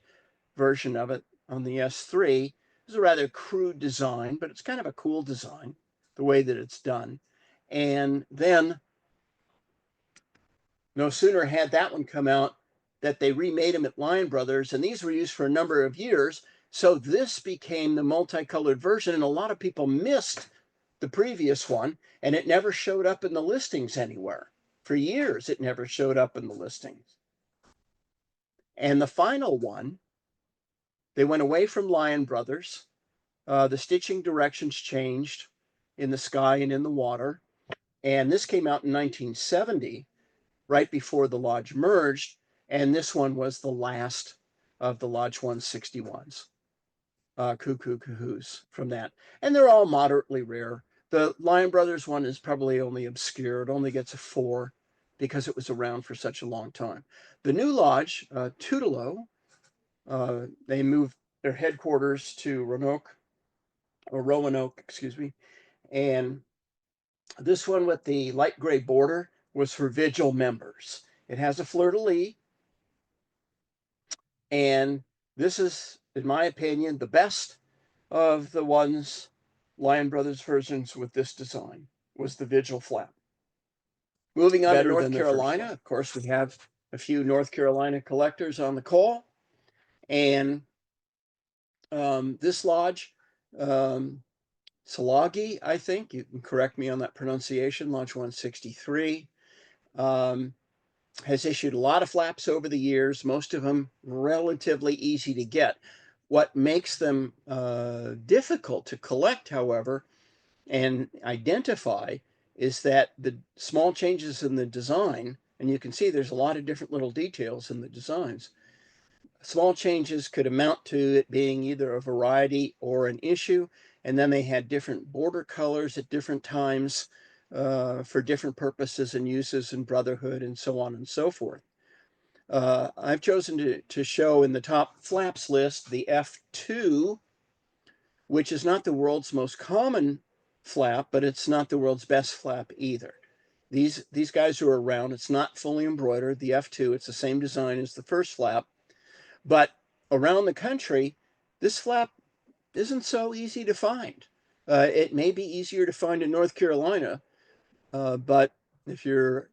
version of it on the S3. It's a rather crude design, but it's kind of a cool design, the way that it's done. And then no sooner had that one come out that they remade them at Lion Brothers, and these were used for a number of years. So this became the multicolored version, and a lot of people missed the previous one, and it never showed up in the listings anywhere. For years, it never showed up in the listings. And the final one, they went away from Lion Brothers. The stitching directions changed in the sky and in the water. And this came out in 1970, right before the Lodge merged. And this one was the last of the Lodge 161s. Cuckoo Cahoos from that. And they're all moderately rare. The Lion Brothers one is probably only obscure. It only gets a 4 because it was around for such a long time. The new Lodge, Tutelo, they moved their headquarters to Roanoke, excuse me. And this one with the light gray border was for Vigil members. It has a fleur-de-lis. And this is, in my opinion, the best of the ones, Lion Brothers versions with this design, was the Vigil flap. Moving on to North Carolina, of course, we have a few North Carolina collectors on the call. And this lodge, Salagi, I think, you can correct me on that pronunciation, Lodge 163, has issued a lot of flaps over the years, most of them relatively easy to get. What makes them difficult to collect, however, and identify is that the small changes in the design, and you can see there's a lot of different little details in the designs. Small changes could amount to it being either a variety or an issue, and then they had different border colors at different times for different purposes and uses in brotherhood and so on and so forth. I've chosen to show in the top flaps list the F2, which is not the world's most common flap, but it's not the world's best flap either. These guys are around. It's not fully embroidered. The F2, it's the same design as the first flap, but around the country, this flap isn't so easy to find. It may be easier to find in North Carolina, but if you're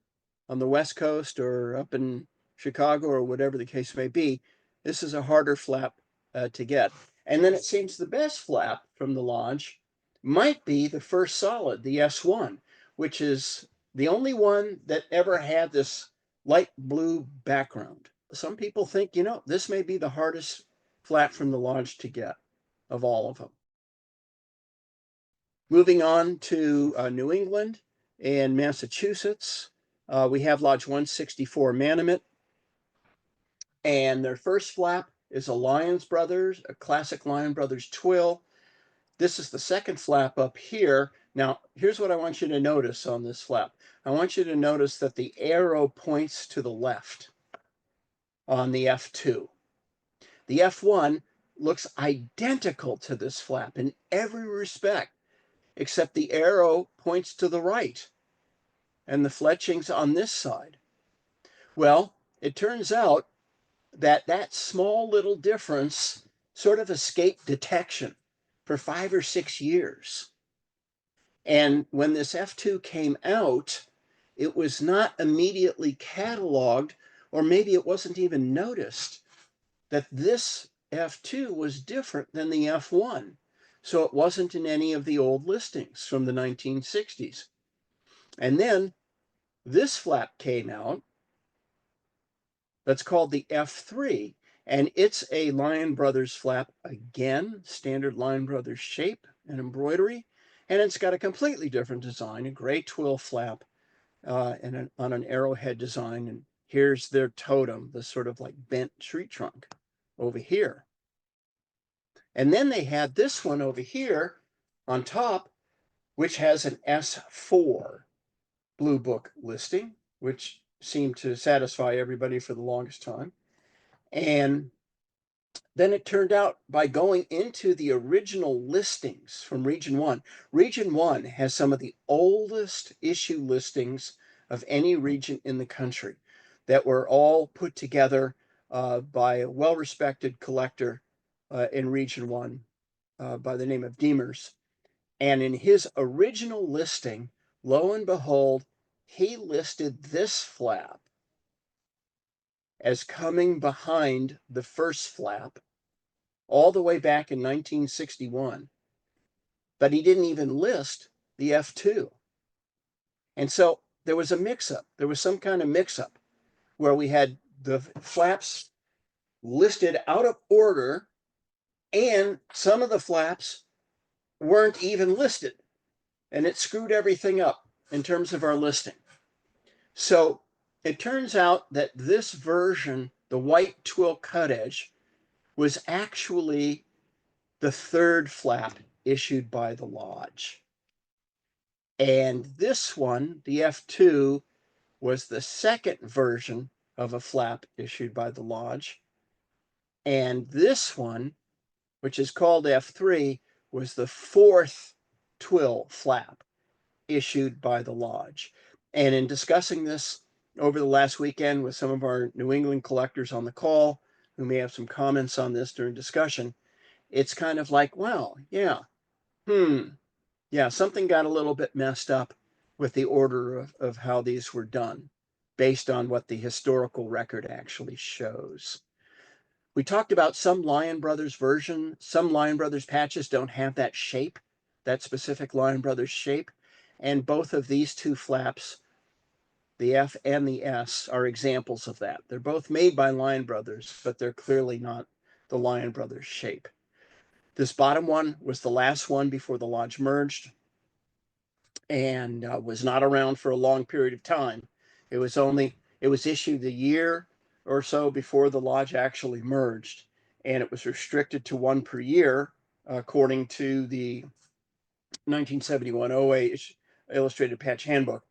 on the West Coast or up in Chicago or whatever the case may be, this is a harder flap to get. And then it seems the best flap from the Lodge might be the first solid, the S1, which is the only one that ever had this light blue background. Some people think, you know, this may be the hardest flap from the Lodge to get of all of them. Moving on to New England and Massachusetts, we have Lodge 164 Manomet, and their first flap is a Lyons Brothers, a classic Lyons Brothers twill. This is the second flap up here. Now, here's what I want you to notice on this flap. I want you to notice that the arrow points to the left on the F2. The F1 looks identical to this flap in every respect, except the arrow points to the right and the fletching's on this side. Well, it turns out that that small little difference sort of escaped detection for 5 or 6 years. And when this F2 came out, it was not immediately cataloged, or maybe it wasn't even noticed that this F2 was different than the F1. So it wasn't in any of the old listings from the 1960s. And then this flap came out that's called the F3, and it's a Lyons Brothers flap again, standard Lyons Brothers shape and embroidery, and it's got a completely different design, a gray twill flap and on an arrowhead design. And here's their totem, the sort of like bent tree trunk over here. And then they had this one over here on top, which has an S4 Blue Book listing, which seemed to satisfy everybody for the longest time. And then it turned out by going into the original listings from Region 1, Region 1 has some of the oldest issue listings of any region in the country that were all put together by a well-respected collector in Region 1 by the name of Demers. And in his original listing, lo and behold, he listed this flap as coming behind the first flap all the way back in 1961. But he didn't even list the F2. And so there was a mix-up. There was some kind of mix-up where we had the flaps listed out of order, and some of the flaps weren't even listed. And it screwed everything up in terms of our listing. So it turns out that this version, the white twill cut edge, was actually the third flap issued by the Lodge. And this one, the F2, was the second version of a flap issued by the Lodge. And this one, which is called F3, was the fourth twill flap issued by the Lodge. And in discussing this over the last weekend with some of our New England collectors on the call, who may have some comments on this during discussion, it's kind of like, wow, yeah, yeah, something got a little bit messed up with the order of how these were done based on what the historical record actually shows. We talked about some Lyons Brothers version. Some Lyons Brothers patches don't have that shape, that specific Lyons Brothers shape. And both of these two flaps, the F and the S, are examples of that. They're both made by Lyons Brothers, but they're clearly not the Lyon Brothers shape. This bottom one was the last one before the Lodge merged, and was not around for a long period of time. It was issued a year or so before the Lodge actually merged, and it was restricted to one per year, according to the 1971 OA Illustrated Patch Handbook.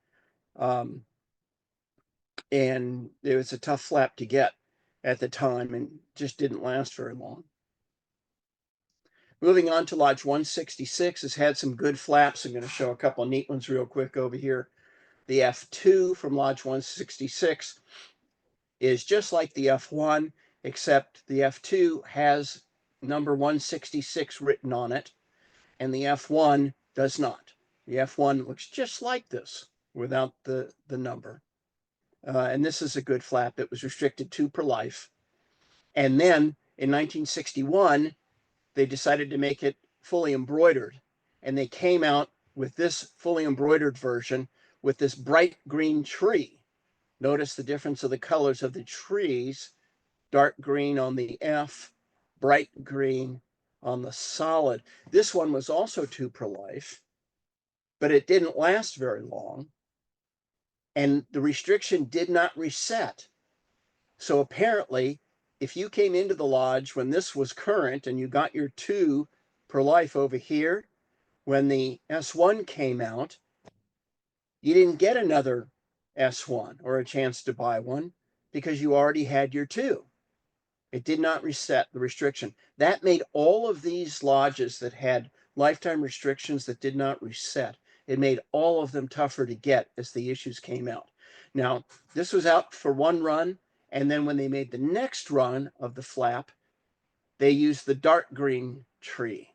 And it was a tough flap to get at the time and just didn't last very long. Moving on to Lodge 166 has had some good flaps. I'm going to show a couple of neat ones real quick over here. The F2 from Lodge 166 is just like the F1, except the F2 has number 166 written on it, and the F1 does not. The F1 looks just like this without the number. And this is a good flap. It was restricted 2 per life. And then in 1961, they decided to make it fully embroidered. And they came out with this fully embroidered version with this bright green tree. Notice the difference of the colors of the trees. Dark green on the F, bright green on the solid. This one was also 2 per life, but it didn't last very long. And the restriction did not reset. So apparently, if you came into the Lodge when this was current and you got your 2 per life over here, when the S1 came out, you didn't get another S1 or a chance to buy one because you already had your 2. It did not reset the restriction. That made all of these lodges that had lifetime restrictions that did not reset, it made all of them tougher to get as the issues came out. Now, this was out for one run, and then when they made the next run of the flap, they used the dark green tree.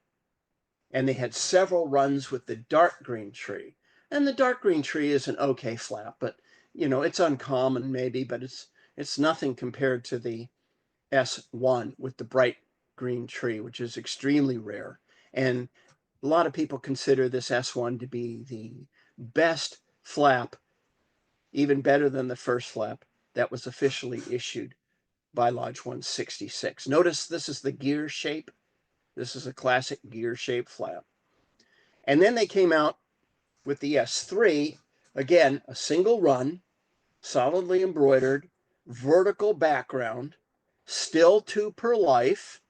And they had several runs with the dark green tree. And the dark green tree is an okay flap, but it's uncommon maybe, but it's nothing compared to the S1 with the bright green tree, which is extremely rare. And a lot of people consider this S1 to be the best flap, even better than the first flap that was officially issued by Lodge 166. Notice this is the gear shape. This is a classic gear shape flap. And then they came out with the S3, again, a single run, solidly embroidered, vertical background, still 2 per life.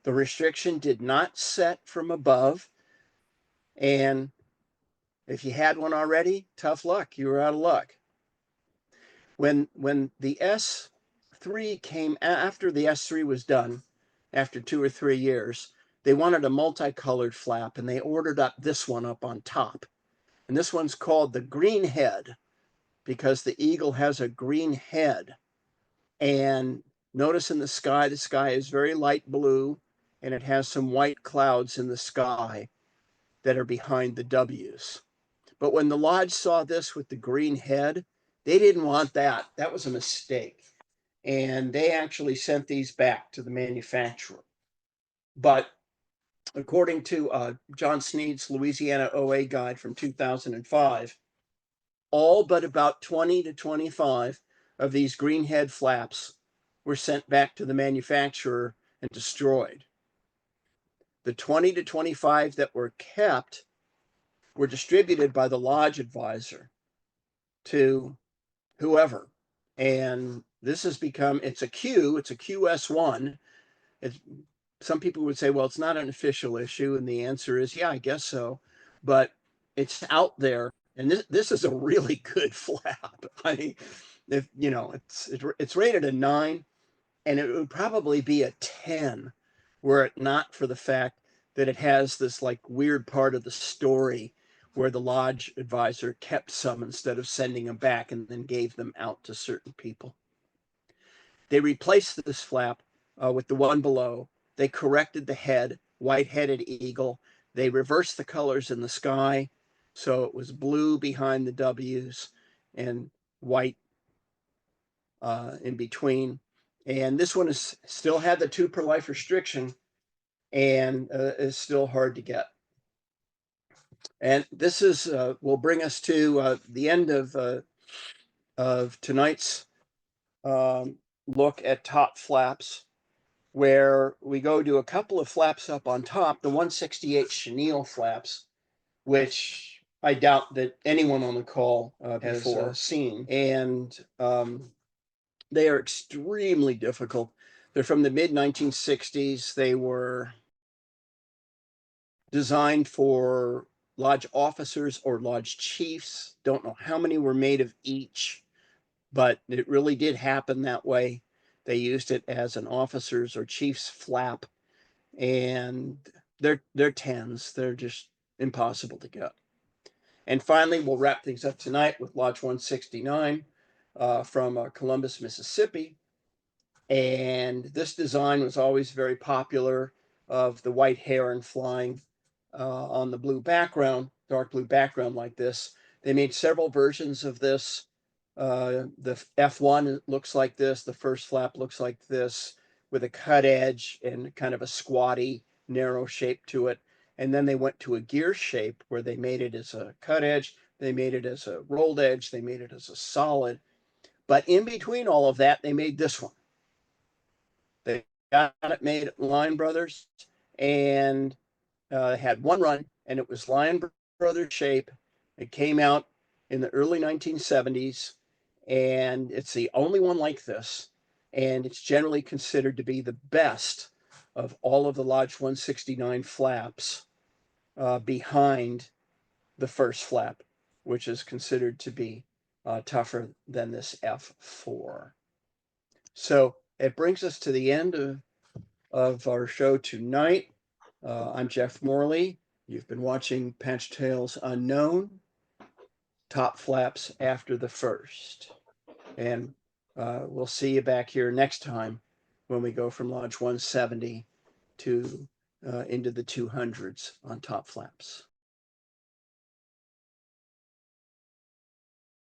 The restriction did not set from above. And if you had one already, tough luck. You were out of luck. When the S3 came, after the S3 was done, after 2 or 3 years, they wanted a multicolored flap, and they ordered up this one up on top. And this one's called the green head because the eagle has a green head. And notice in the sky is very light blue, and it has some white clouds in the sky that are behind the W's. But when the Lodge saw this with the green head, they didn't want that. That was a mistake. And they actually sent these back to the manufacturer. But according to John Sneed's Louisiana OA guide from 2005, all but about 20 to 25 of these green head flaps were sent back to the manufacturer and destroyed. The 20 to 25 that were kept were distributed by the Lodge advisor to whoever. And this has become, it's a QS1. Some people would say, well, it's not an official issue. And the answer is, yeah, I guess so. But it's out there. And this is a really good flap. I mean, if it's rated a 9, and it would probably be a 10 were it not for the fact that it has this like weird part of the story where the Lodge advisor kept some instead of sending them back and then gave them out to certain people. They replaced this flap with the one below. They corrected the head, white-headed eagle. They reversed the colors in the sky, so it was blue behind the W's and white in between. And this one is still had the 2 per life restriction and is still hard to get. And this is will bring us to the end of tonight's look at top flaps. where we go to a couple of flaps up on top, the 168 chenille flaps, which I doubt that anyone on the call has seen. And they are extremely difficult. They're from the mid 1960s. They were designed for lodge officers or lodge chiefs. Don't know how many were made of each, but it really did happen that way. They used it as an officer's or chief's flap, and they're tens. They're just impossible to get. And finally, we'll wrap things up tonight with Lodge 169 from Columbus, Mississippi. And this design was always very popular, of the white heron flying on the blue background, dark blue background like this. They made several versions of this. The F1 looks like this. The first flap looks like this, with a cut edge and kind of a squatty, narrow shape to it. And then they went to a gear shape where they made it as a cut edge. They made it as a rolled edge. They made it as a solid. But in between all of that, they made this one. They got it made at Lion Brothers, and had one run, and it was Lion Brothers shape. It came out in the early 1970s, and it's the only one like this, and it's generally considered to be the best of all of the Lodge 169 flaps, behind the first flap, which is considered to be tougher than this F4. So it brings us to the end of our show tonight. I'm Jeff Morley. You've been watching Patch Tales Unknown, Top Flaps After the First. And we'll see you back here next time when we go from Lodge 170 to into the 200s on Top Flaps.